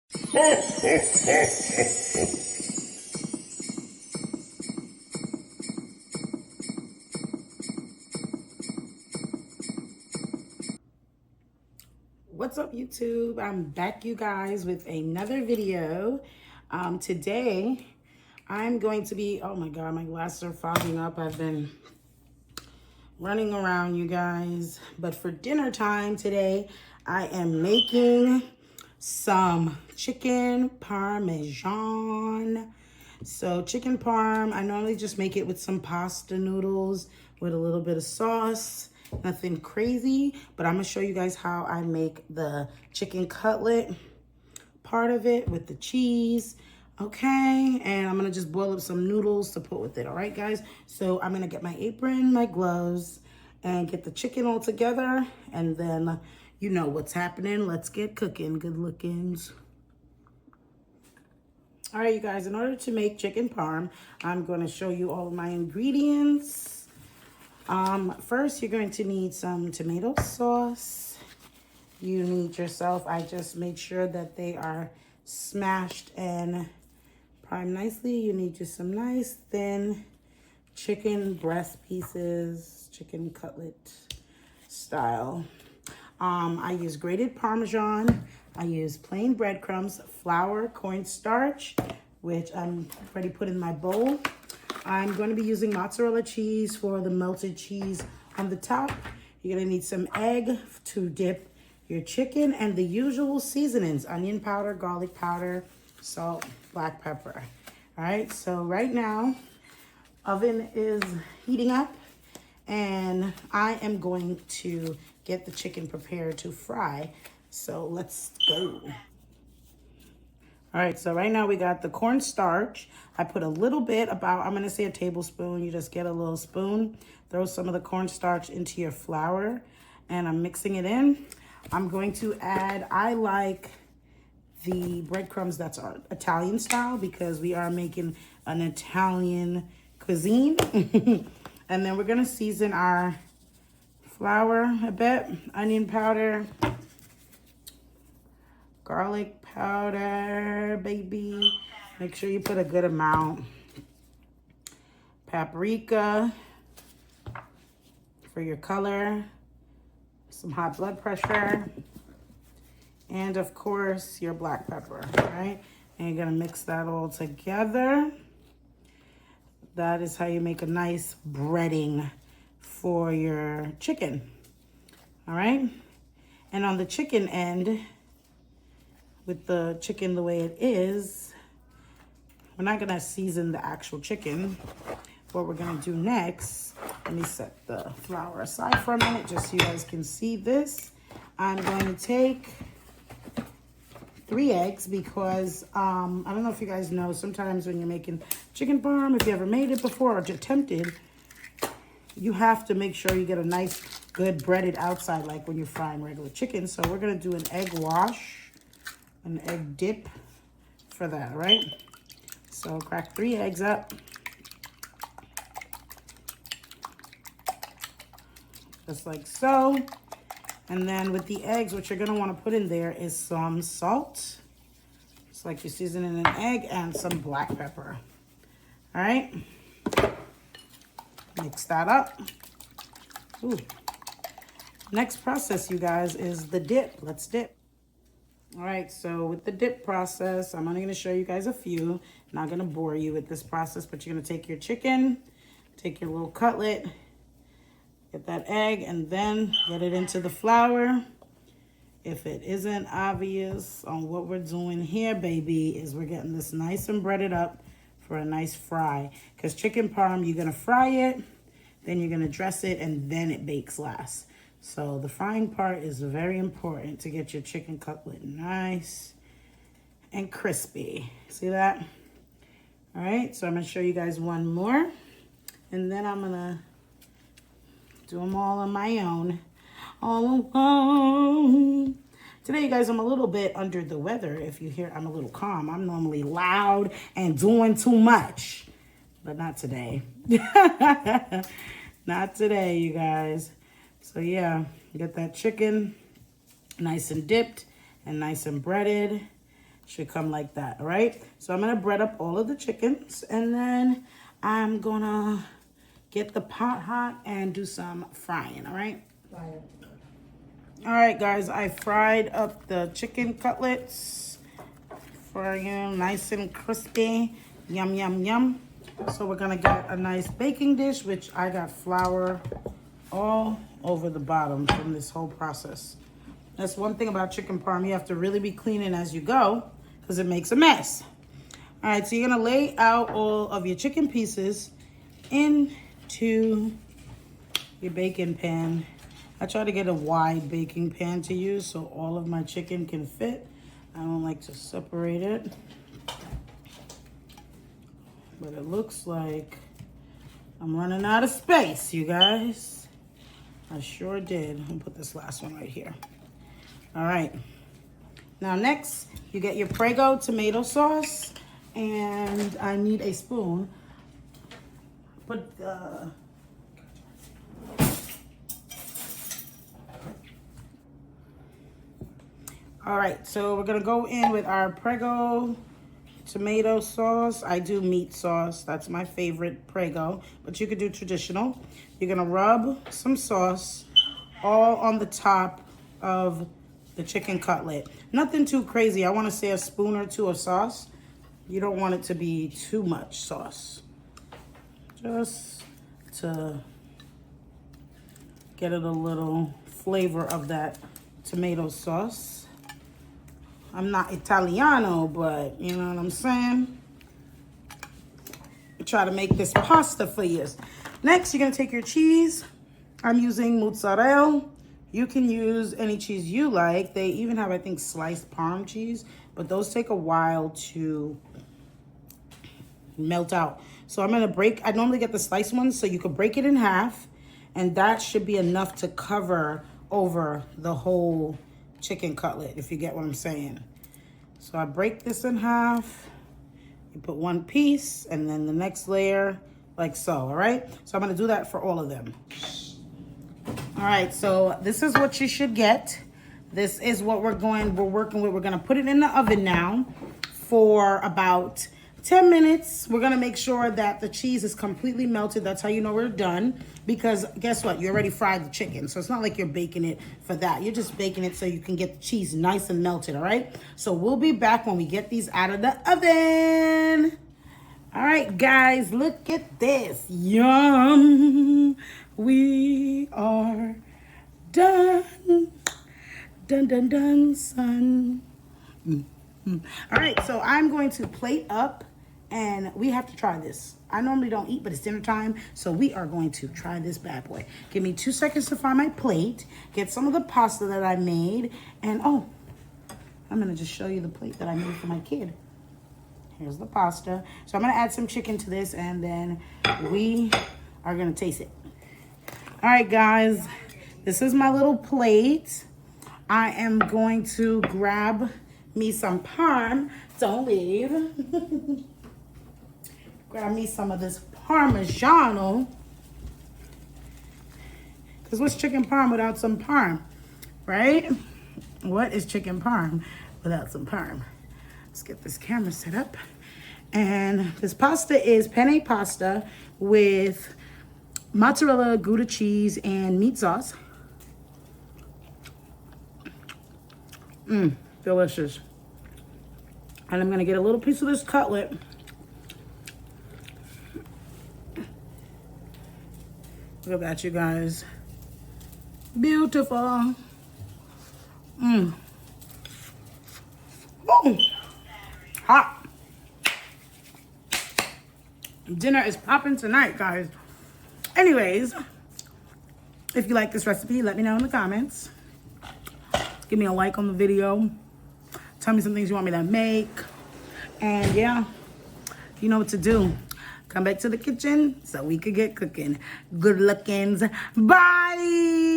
What's up, YouTube? I'm back, you guys, with another video. Today I'm going to be, oh my god, my glasses are fogging up. I've been running around, you guys. But for dinner time today, I am making some chicken parmesan. So chicken parm, I normally just make it with some pasta noodles with a little bit of sauce. Nothing crazy, but I'm gonna show you guys how I make the chicken cutlet part of it with the cheese. Okay, and I'm gonna just boil up some noodles to put with it. All right, guys. So I'm gonna get my apron, my gloves, and get the chicken all together, and then you know what's happening. Let's get cooking. Good lookings. All right, you guys, in order to make chicken parm, I'm going to show you all of my ingredients. First, you're going to need some tomato sauce. You need yourself, I just made sure that they are smashed and primed nicely. You need just some nice thin chicken breast pieces, chicken cutlet style. I use grated Parmesan. I use plain breadcrumbs, flour, cornstarch, which I'm already put in my bowl. I'm going to be using mozzarella cheese for the melted cheese on the top. You're going to need some egg to dip your chicken and the usual seasonings, onion powder, garlic powder, salt, black pepper. All right, so right now, oven is heating up and I am going to get the chicken prepared to fry. So let's go. All right, so right now we got the cornstarch. I put a little bit, about, I'm gonna say a tablespoon. You just get a little spoon, throw some of the cornstarch into your flour, and I'm mixing it in. I'm going to add, I like the breadcrumbs that's our Italian style because we are making an Italian cuisine. And then we're gonna season our flour a bit, onion powder, garlic powder, baby. Make sure you put a good amount. Paprika for your color. Some hot blood pressure. And of course, your black pepper, right? And you're gonna mix that all together. That is how you make a nice breading for your chicken, all right? And on the chicken end, with the chicken the way it is, we're not gonna season the actual chicken. What we're gonna do next, let me set the flour aside for a minute just so you guys can see this. I'm going to take 3 eggs because I don't know if you guys know, sometimes when you're making chicken parm, if you ever made it before or attempted, you have to make sure you get a nice, good breaded outside like when you're frying regular chicken. So we're gonna do an egg wash, an egg dip for that, right? So crack 3 eggs up. Just like so. And then with the eggs, what you're gonna wanna put in there is some salt. It's like you're seasoning an egg, and some black pepper. All right? Mix that up. Ooh. Next process, you guys, is the dip. Let's dip. All right, so with the dip process, I'm only gonna show you guys a few. Not gonna bore you with this process, but you're gonna take your chicken, take your little cutlet, get that egg, and then get it into the flour. If it isn't obvious on what we're doing here, baby, is we're getting this nice and breaded up for a nice fry. Because chicken parm, you're gonna fry it, then you're gonna dress it, and then it bakes last. So the frying part is very important to get your chicken cutlet nice and crispy. See that? All right, so I'm gonna show you guys one more, and then I'm gonna do them all on my own, all alone. Today, you guys, I'm a little bit under the weather. If you hear I'm a little calm, I'm normally loud and doing too much, but not today. Not today, you guys. So yeah, get that chicken nice and dipped and nice and breaded. Should come like that, all right? So I'm gonna bread up all of the chickens, and then I'm gonna get the pot hot and do some frying, all right? All right, guys, I fried up the chicken cutlets for you, nice and crispy. Yum, yum, yum. So we're gonna get a nice baking dish, which I got flour all over the bottom from this whole process. That's one thing about chicken parm. You have to really be cleaning as you go because it makes a mess. All right, so you're gonna lay out all of your chicken pieces into your baking pan. I try to get a wide baking pan to use so all of my chicken can fit. I don't like to separate it. But it looks like I'm running out of space, you guys. I sure did. I'll put this last one right here. All right. Now next, you get your Prego tomato sauce, and I need a spoon. Put the... All right, so we're gonna go in with our Prego tomato sauce. I do meat sauce. That's my favorite Prego, but you could do traditional. You're gonna rub some sauce all on the top of the chicken cutlet. Nothing too crazy. I wanna say a spoon or two of sauce. You don't want it to be too much sauce. Just to get it a little flavor of that tomato sauce. I'm not Italiano, but you know what I'm saying? Try to make this pasta for you. Next, you're gonna take your cheese. I'm using mozzarella. You can use any cheese you like. They even have, I think, sliced Parm cheese, but those take a while to melt out. So I'm gonna I normally get the sliced ones, so you could break it in half, and that should be enough to cover over the whole chicken cutlet, if you get what I'm saying. So I break this in half. You put one piece, and then the next layer, like so, all right? So I'm gonna do that for all of them. All right, so this is what you should get. This is what we're working with. We're gonna put it in the oven now for about 10 minutes. We're gonna make sure that the cheese is completely melted. That's how you know we're done. Because guess what? You already fried the chicken. So it's not like you're baking it for that. You're just baking it so you can get the cheese nice and melted, all right? So we'll be back when we get these out of the oven. All right, guys, look at this. Yum. We are done. Dun, dun, dun, son. All right, so I'm going to plate up, and we have to try this. I normally don't eat, but it's dinner time, so we are going to try this bad boy. Give me 2 seconds to find my plate, get some of the pasta that I made, and oh, I'm gonna just show you the plate that I made for my kid. Here's the pasta. So I'm gonna add some chicken to this, and then we are gonna taste it. All right, guys, this is my little plate. I am going to grab me some parm. Don't leave. Grab me some of this Parmigiano. Because what's chicken parm without some parm, right? What is chicken parm without some parm? Let's get this camera set up. And this pasta is penne pasta with mozzarella, Gouda cheese, and meat sauce. Delicious. And I'm gonna get a little piece of this cutlet. Look at that, you guys. Beautiful. Oh, hot. Dinner is popping tonight, guys. Anyways, if you like this recipe, let me know in the comments. Give me a like on the video. Tell me some things you want me to make. And yeah, you know what to do. Come back to the kitchen so we could get cooking. Good lookings. Bye.